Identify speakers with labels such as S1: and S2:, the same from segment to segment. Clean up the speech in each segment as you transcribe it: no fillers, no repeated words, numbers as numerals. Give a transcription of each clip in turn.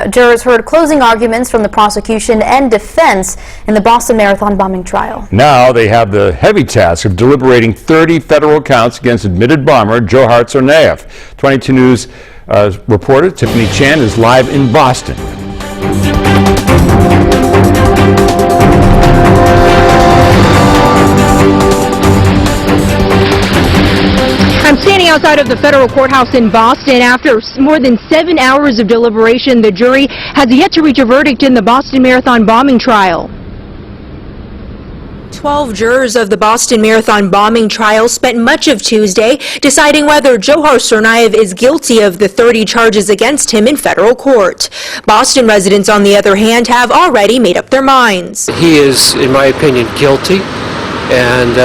S1: Jurors heard closing arguments from the prosecution and defense in the Boston Marathon bombing trial.
S2: Now they have the heavy task of deliberating 30 federal counts against admitted bomber Dzhokhar Tsarnaev. 22 News reporter Tiffany Chan is live in Boston.
S3: I'm standing outside of the federal courthouse in Boston. After more than 7 hours of deliberation, the jury has yet to reach a verdict in the Boston Marathon bombing trial. 12 jurors of the Boston Marathon bombing trial spent much of Tuesday deciding whether Dzhokhar Tsarnaev is guilty of the 30 charges against him in federal court. Boston residents, on the other hand, have already made up their minds.
S4: He is, in my opinion, guilty, and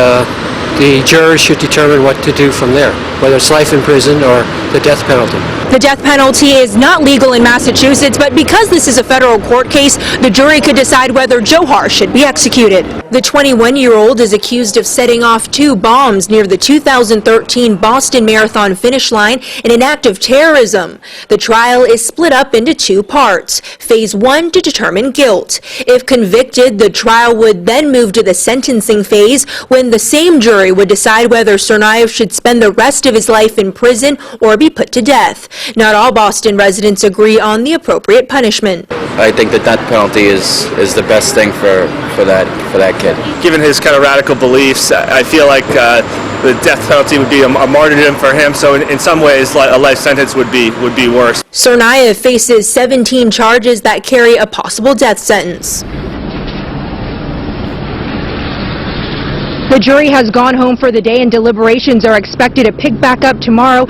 S4: the jurors should determine what to do from there, whether it's life in prison or the death penalty.
S3: The death penalty is not legal in Massachusetts, but because this is a federal court case, the jury could decide whether Dzhokhar should be executed. The 21-year-old is accused of setting off 2 bombs near the 2013 Boston Marathon finish line in an act of terrorism. The trial is split up into 2 parts. Phase 1 to determine guilt. If convicted, the trial would then move to the sentencing phase, when the same jury would decide whether Tsarnaev should spend the rest of his life in prison or be put to death. Not all Boston residents agree on the appropriate punishment.
S5: I think the death penalty is the best thing for that kid.
S6: Given his kind of radical beliefs, I feel like the death penalty would be a martyrdom for him. So in some ways, a life sentence would be worse.
S3: Tsarnaev faces 17 charges that carry a possible death sentence. The jury has gone home for the day, and deliberations are expected to pick back up tomorrow.